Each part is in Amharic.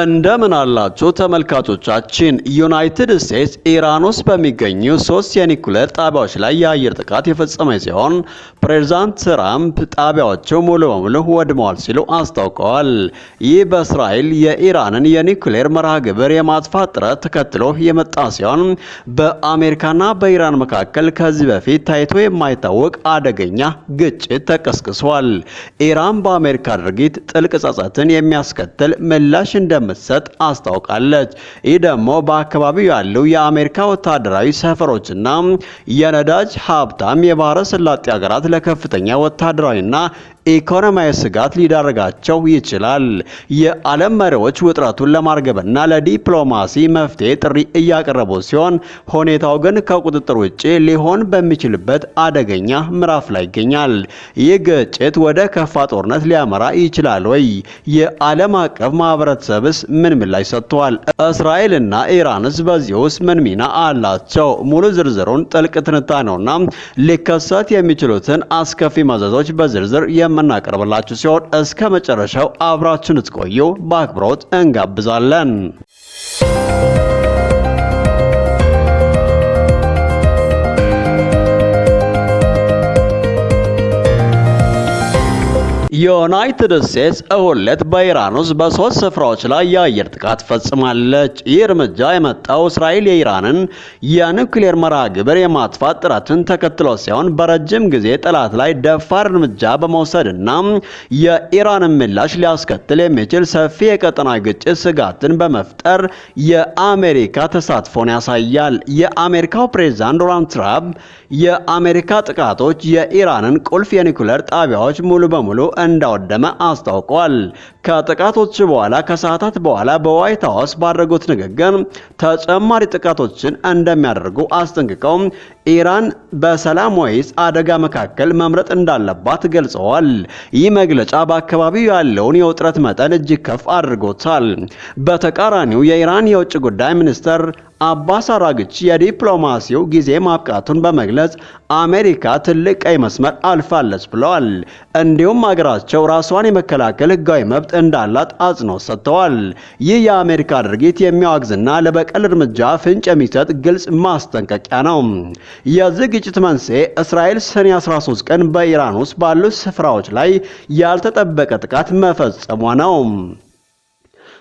እንደምን አላችሁ ተመልካቾቻችን። ዩናይትድ ስቴትስ ኢራን ውስጥ በሚገኙ 3 የኒኩሌር ጣቢያዎች ላይ የአየር ጥቃት የፈጸመች ሲሆን ፕሬዝዳንት ትራምፕ ጣቢያዎቹ ሙሉ በሙሉ ወድመዋል ሲሉ አስታውቀዋል። ይህ በእስራኤል የኢራንን የኒኩሌር መርሃ ግብር የማጥፋት ጥረት ተከትሎ የመጣ ሲሆን በአሜሪካና በኢራን መካከል ከዚህ በፊት ታይቶ የማይታወቅ አደገኛ ግጭት ተቀስቅሷል። ኢራን በአሜሪካ ድርጊት ጥልቅ ጸጸትን የሚያስከትል ምላሽ እንደምትሰጥ አስታውቃለች። ይህ ደግሞ በአካባቢው ያሉ የአሜሪካ ወታደራዊ ሰፈሮችና የነዳጅ ሀብታም የባህረ ሰላጤ ሀገራት ለከፍተኛ ወታደራዊና ኢኮኖሚያዊ ስጋት ሊዳረጋቸው ይችላል። የዓለም መሪዎች ውጥረቱን ለማርገብና ለዲፕሎማሲ መፍትሄ ጥሪ እያቀረቡ ሲሆን ሁኔታው ግን ከቁጥጥር ውጭ ሊሆን በሚችልበት አደገኛ ምዕራፍ ላይ ይገኛል። ይህ ግጭት ወደ ከፋ ጦርነት ሊያመራ ይችላል ወይ? የዓለም አቀፍ ማህበረሰብስ ምን ምላሽ ሰጥቷል? እስራኤልና ኢራንስ በዚህ ውስጥ ምን ሚና አላቸው? ሙሉ ዝርዝሩን ጥልቅ ትንታኔውና ሊከሰት የሚችሉትን አስከፊ መዘዞች በዝርዝር የምናቀርብላችሁ ሲሆን እስከ መጨረሻው አብራችሁን ትቆዩ በአክብሮት እንጋብዛለን። ዩናይትድ ስቴትስ እሁድ ዕለት በኢራን ውስጥ በ3 ስፍራዎች ላይ የአየር ጥቃት ፈጽማለች። ይህ እርምጃ የመጣው እስራኤል የኢራንን የኒውክሌር መርሃ ግብር የማጥፋት ጥረትን ተከትሎ ሲሆን በረጅም ጊዜ ጠላት ላይ ደፋር እርምጃ በመውሰድና የኢራንን ምላሽ ሊያስከትል የሚችል ሰፊ የቀጠናዊ ግጭት ስጋትን በመፍጠር የአሜሪካ ተሳትፎን ያሳያል። የአሜሪካው ፕሬዝዳንት ዶናልድ ትራምፕ የአሜሪካ ጥቃቶች የኢራንን ቁልፍ የኒውክሌር ጣቢያዎች ሙሉ በሙሉ እንዳወደመ አስታውቋል። ከጥቃቶች በኋላ ከሰዓታት በኋላ በዋይት ሃውስ ባደረጉት ንግግር ተጨማሪ ጥቃቶችን እንደሚያደርጉ አስጠንቅቀው ኢራን በሰላም ወይስ አደጋ መካከል መምረጥ እንዳለባት ገልጸዋል። ይህ መግለጫ በአካባቢው ያለውን የውጥረት መጠን እጅግ ከፍ አድርጎታል። በተቃራኒው የኢራን የውጭ ጉዳይ ሚኒስትር አባስ አራግቺ የዲፕሎማሲው ጊዜ ማብቃቱን በመግለጽ አሜሪካ ትልቅ ቀይ መስመር አልፋለች ብለዋል። እንዲሁም ሀገራቸው ራሷን የመከላከል ሕጋዊ መብት እንዳላት አጽንኦት ሰጥተዋል። ይህ የአሜሪካ ድርጊት የሚያወግዝና ለበቀል እርምጃ ፍንጭ የሚሰጥ ግልጽ ማስጠንቀቂያ ነው። የዚህ ግጭት መንስኤ እስራኤል ሰኔ 13 ቀን በኢራን ውስጥ ባሉ ስፍራዎች ላይ ያልተጠበቀ ጥቃት መፈጸሟ ነው።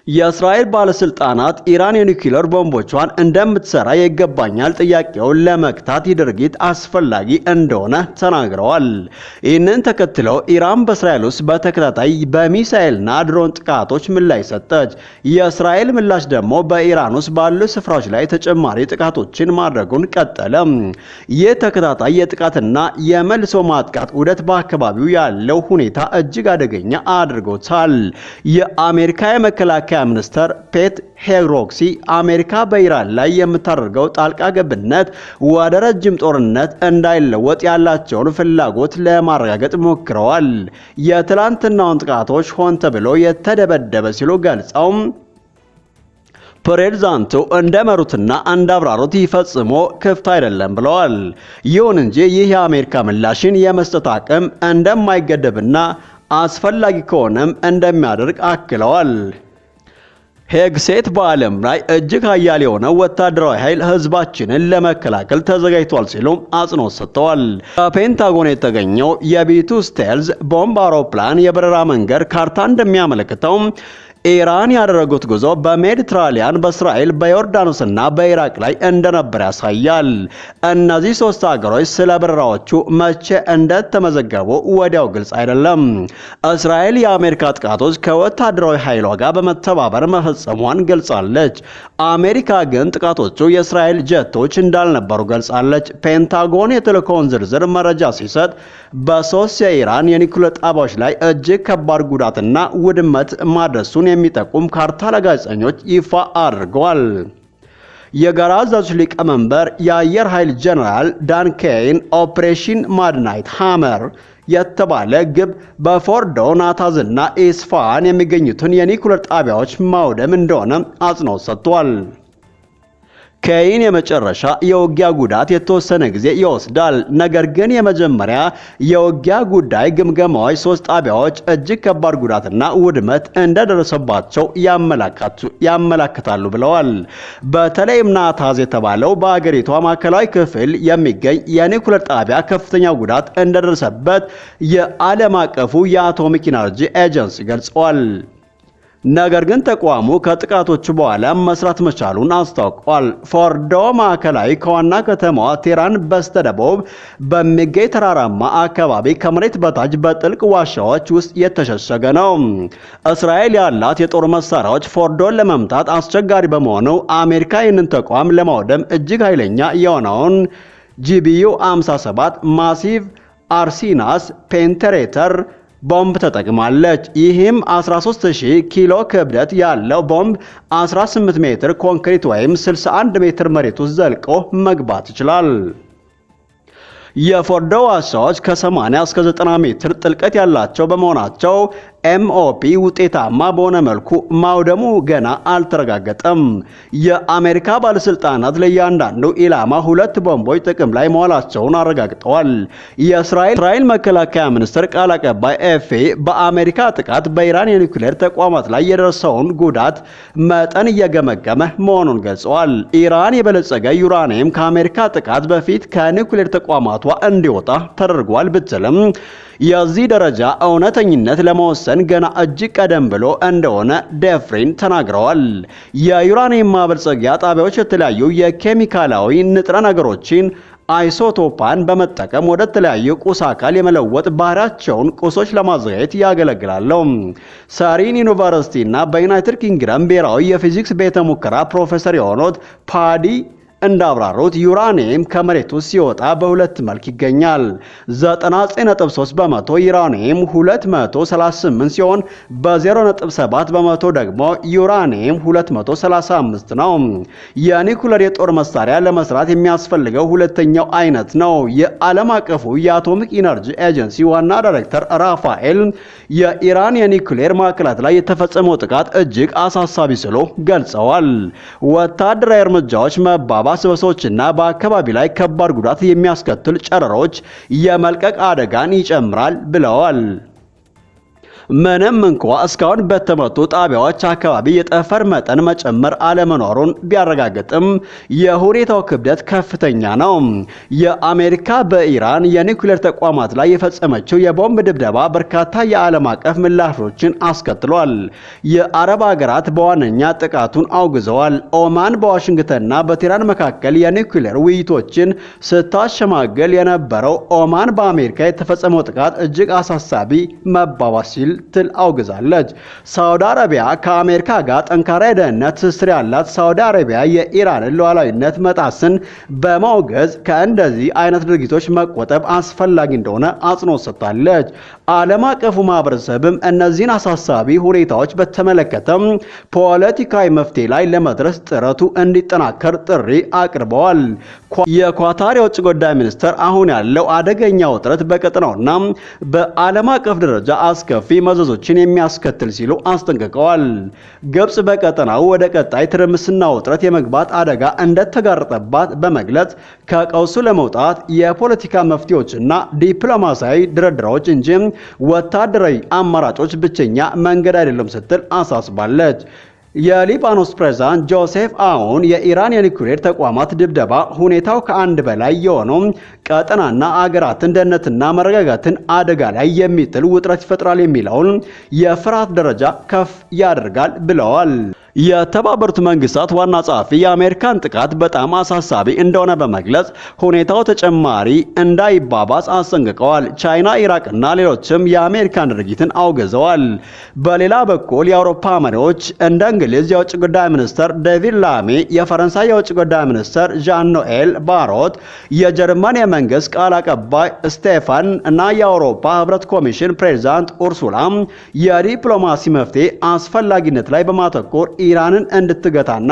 የእስራኤል ባለስልጣናት ኢራን የኒውክሌር ቦምቦቿን እንደምትሰራ ይገባኛል ጥያቄውን ለመክታት ድርጊት አስፈላጊ እንደሆነ ተናግረዋል። ይህንን ተከትለው ኢራን በእስራኤል ውስጥ በተከታታይ በሚሳኤልና ድሮን ጥቃቶች ምላሽ ሰጠች። የእስራኤል ምላሽ ደግሞ በኢራን ውስጥ ባሉ ስፍራዎች ላይ ተጨማሪ ጥቃቶችን ማድረጉን ቀጠለ። ይህ ተከታታይ የጥቃትና የመልሶ ማጥቃት ዑደት በአካባቢው ያለው ሁኔታ እጅግ አደገኛ አድርጎታል። የአሜሪካ የመከላከያ ሚኒስትር ፔት ሄግሴት አሜሪካ በኢራን ላይ የምታደርገው ጣልቃ ገብነት ወደ ረጅም ጦርነት እንዳይለወጥ ያላቸውን ፍላጎት ለማረጋገጥ ሞክረዋል። የትላንትናውን ጥቃቶች ሆን ተብሎ የተደበደበ ሲሉ ገልጸው ፕሬዝዳንቱ እንደመሩትና እንዳብራሩት ፈጽሞ ክፍት አይደለም ብለዋል። ይሁን እንጂ ይህ የአሜሪካ ምላሽን የመስጠት አቅም እንደማይገደብና አስፈላጊ ከሆነም እንደሚያደርግ አክለዋል። ሄግሴት በዓለም ላይ እጅግ ኃያል የሆነ ወታደራዊ ኃይል ህዝባችንን ለመከላከል ተዘጋጅቷል ሲሉም አጽንኦት ሰጥተዋል። በፔንታጎን የተገኘው የቢቱ ስቴልዝ ቦምብ አውሮፕላን የበረራ መንገድ ካርታ እንደሚያመለክተው ኢራን ያደረጉት ጉዞ በሜዲትራኒያን በእስራኤል በዮርዳኖስና በኢራቅ ላይ እንደነበር ያሳያል። እነዚህ 3 ሀገሮች ስለ በረራዎቹ መቼ እንደተመዘገቡ ወዲያው ግልጽ አይደለም። እስራኤል የአሜሪካ ጥቃቶች ከወታደራዊ ኃይሏ ጋር በመተባበር መፈጸሟን ገልጻለች። አሜሪካ ግን ጥቃቶቹ የእስራኤል ጀቶች እንዳልነበሩ ገልጻለች። ፔንታጎን የተልእኮውን ዝርዝር መረጃ ሲሰጥ በ3 የኢራን የኒውክሌር ጣቢያዎች ላይ እጅግ ከባድ ጉዳትና ውድመት ማድረሱን የሚጠቁም ካርታ ለጋዜጠኞች ይፋ አድርገዋል። የጋራ አዛዦች ሊቀመንበር የአየር ኃይል ጀነራል ዳን ኬይን ኦፕሬሽን ማድናይት ሃመር የተባለ ግብ በፎርዶ፣ ናታንዝና ኢስፋሃን የሚገኙትን የኒውክሌር ጣቢያዎች ማውደም እንደሆነ አጽንኦት ሰጥቷል። ከይን የመጨረሻ የውጊያ ጉዳት የተወሰነ ጊዜ ይወስዳል። ነገር ግን የመጀመሪያ የውጊያ ጉዳይ ግምገማዎች 3 ጣቢያዎች እጅግ ከባድ ጉዳትና ውድመት እንደደረሰባቸው ያመላክታሉ ብለዋል። በተለይም ናታንዝ የተባለው በአገሪቷ ማዕከላዊ ክፍል የሚገኝ የኒውክሌር ጣቢያ ከፍተኛ ጉዳት እንደደረሰበት የዓለም አቀፉ የአቶሚክ ኢነርጂ ኤጀንሲ ገልጿል። ነገር ግን ተቋሙ ከጥቃቶቹ በኋላ መስራት መቻሉን አስታውቋል። ፎርዶ ማዕከላዊ ከዋና ከተማዋ ቴህራን በስተደቡብ በሚገኝ ተራራማ አካባቢ ከመሬት በታች በጥልቅ ዋሻዎች ውስጥ የተሸሸገ ነው። እስራኤል ያላት የጦር መሳሪያዎች ፎርዶን ለመምታት አስቸጋሪ በመሆኑ አሜሪካ ይህንን ተቋም ለማውደም እጅግ ኃይለኛ የሆነውን GBU 57 ማሲቭ አርሲናስ ፔንትሬተር ቦምብ ተጠቅማለች። ይህም 13000 ኪሎ ክብደት ያለው ቦምብ 18 ሜትር ኮንክሪት ወይም 61 ሜትር መሬት ውስጥ ዘልቆ መግባት ይችላል። የፎርዶ ዋሻዎች ከ80 እስከ 90 ሜትር ጥልቀት ያላቸው በመሆናቸው ኤምኦፒ ውጤታማ በሆነ መልኩ ማውደሙ ገና አልተረጋገጠም። የአሜሪካ ባለስልጣናት ለእያንዳንዱ ኢላማ 2 ቦምቦች ጥቅም ላይ መዋላቸውን አረጋግጠዋል። የእስራኤል መከላከያ ሚኒስቴር ቃል አቀባይ ኤፌ በአሜሪካ ጥቃት በኢራን የኒውክሌር ተቋማት ላይ የደረሰውን ጉዳት መጠን እየገመገመ መሆኑን ገልጸዋል። ኢራን የበለጸገ ዩራኒየም ከአሜሪካ ጥቃት በፊት ከኒውክሌር ተቋማቷ እንዲወጣ ተደርጓል ብትልም የዚህ ደረጃ እውነተኝነት ለመወሰን ገና እጅግ ቀደም ብሎ እንደሆነ ዴፍሪን ተናግረዋል። የዩራኒየም ማበልጸጊያ ጣቢያዎች የተለያዩ የኬሚካላዊ ንጥረ ነገሮችን አይሶቶፓን በመጠቀም ወደ ተለያዩ ቁስ አካል የመለወጥ ባህሪያቸውን ቁሶች ለማዘጋጀት ያገለግላሉ። ሳሪን ዩኒቨርሲቲ እና በዩናይትድ ኪንግደም ብሔራዊ የፊዚክስ ቤተ ሙከራ ፕሮፌሰር የሆኑት ፓዲ እንዳብራሩት ዩራኒየም ከመሬት ውስጥ ሲወጣ በሁለት መልክ ይገኛል። 99.3 በመቶ ዩራኒየም 238 ሲሆን በ0.7 በመቶ ደግሞ ዩራኒየም 235 ነው። የኒውክሌር የጦር መሳሪያ ለመስራት የሚያስፈልገው ሁለተኛው አይነት ነው። የዓለም አቀፉ የአቶሚክ ኢነርጂ ኤጀንሲ ዋና ዳይሬክተር ራፋኤል የኢራን የኒውክሌር ማዕከላት ላይ የተፈጸመው ጥቃት እጅግ አሳሳቢ ሲሉ ገልጸዋል። ወታደራዊ እርምጃዎች መባባ በሰዎችና በአካባቢ ላይ ከባድ ጉዳት የሚያስከትል ጨረሮች የመልቀቅ አደጋን ይጨምራል ብለዋል። ምንም እንኳ እስካሁን በተመቱ ጣቢያዎች አካባቢ የጠፈር መጠን መጨመር አለመኖሩን ቢያረጋግጥም የሁኔታው ክብደት ከፍተኛ ነው። የአሜሪካ በኢራን የኒውክሌር ተቋማት ላይ የፈጸመችው የቦምብ ድብደባ በርካታ የዓለም አቀፍ ምላሾችን አስከትሏል። የአረብ ሀገራት በዋነኛ ጥቃቱን አውግዘዋል። ኦማን በዋሽንግተንና በቴህራን መካከል የኒውክሌር ውይይቶችን ስታሸማገል የነበረው ኦማን በአሜሪካ የተፈጸመው ጥቃት እጅግ አሳሳቢ መባባስ ሲል ትል አውግዛለች። ሳውዲ አረቢያ ከአሜሪካ ጋር ጠንካራ የደህንነት ትስስር ያላት ሳውዲ አረቢያ የኢራንን ሉዓላዊነት መጣስን በማውገዝ ከእንደዚህ አይነት ድርጊቶች መቆጠብ አስፈላጊ እንደሆነ አጽንኦት ሰጥታለች። ዓለም አቀፉ ማህበረሰብም እነዚህን አሳሳቢ ሁኔታዎች በተመለከተም ፖለቲካዊ መፍትሄ ላይ ለመድረስ ጥረቱ እንዲጠናከር ጥሪ አቅርበዋል። የኳታር የውጭ ጉዳይ ሚኒስትር አሁን ያለው አደገኛ ውጥረት በቀጠናውና በዓለም አቀፍ ደረጃ አስከፊ መዘዞችን የሚያስከትል ሲሉ አስጠንቅቀዋል። ግብጽ በቀጠናው ወደ ቀጣይ ትርምስና ውጥረት የመግባት አደጋ እንደተጋረጠባት በመግለጽ ከቀውሱ ለመውጣት የፖለቲካ መፍትሄዎችና ዲፕሎማሲያዊ ድርድሮች እንጂ ወታደራዊ አማራጮች ብቸኛ መንገድ አይደለም ስትል አሳስባለች። የሊባኖስ ፕሬዝዳንት ጆሴፍ አውን የኢራን የኒውክሌር ተቋማት ድብደባ ሁኔታው ከአንድ በላይ የሆነው ቀጠናና አገራትን ደህንነትና መረጋጋትን አደጋ ላይ የሚጥል ውጥረት ይፈጥራል የሚለውን የፍርሃት ደረጃ ከፍ ያደርጋል ብለዋል። የተባበሩት መንግስታት ዋና ጸሐፊ የአሜሪካን ጥቃት በጣም አሳሳቢ እንደሆነ በመግለጽ ሁኔታው ተጨማሪ እንዳይባባስ አስጠንቅቀዋል። ቻይና፣ ኢራቅና ሌሎችም የአሜሪካን ድርጊትን አውግዘዋል። በሌላ በኩል የአውሮፓ መሪዎች እንደ እንግሊዝ የውጭ ጉዳይ ሚኒስትር ዴቪድ ላሚ፣ የፈረንሳይ የውጭ ጉዳይ ሚኒስትር ዣን ኖኤል ባሮት፣ የጀርመን የመንግስት ቃል አቀባይ ስቴፋን እና የአውሮፓ ህብረት ኮሚሽን ፕሬዚዳንት ኡርሱላ የዲፕሎማሲ መፍትሄ አስፈላጊነት ላይ በማተኮር ኢራንን እንድትገታና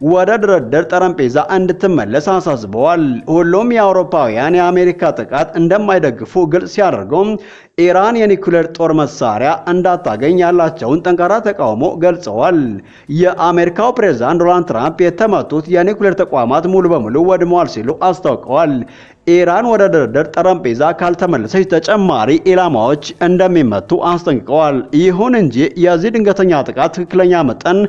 ወደ ድርድር ጠረጴዛ እንድትመለስ አሳስበዋል። ሁሉም የአውሮፓውያን የአሜሪካ ጥቃት እንደማይደግፉ ግልጽ ሲያደርጉ ኢራን የኒኩሌር ጦር መሳሪያ እንዳታገኝ ያላቸውን ጠንካራ ተቃውሞ ገልጸዋል። የአሜሪካው ፕሬዝዳንት ዶናልድ ትራምፕ የተመቱት የኒኩሌር ተቋማት ሙሉ በሙሉ ወድመዋል ሲሉ አስታውቀዋል። ኢራን ወደ ድርድር ጠረጴዛ ካልተመለሰች ተጨማሪ ኢላማዎች እንደሚመቱ አስጠንቅቀዋል። ይሁን እንጂ የዚህ ድንገተኛ ጥቃት ትክክለኛ መጠን፣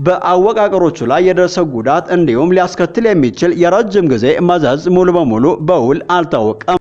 በአወቃቀሮቹ ላይ የደረሰው ጉዳት እንዲሁም ሊያስከትል የሚችል የረጅም ጊዜ መዘዝ ሙሉ በሙሉ በውል አልታወቀም።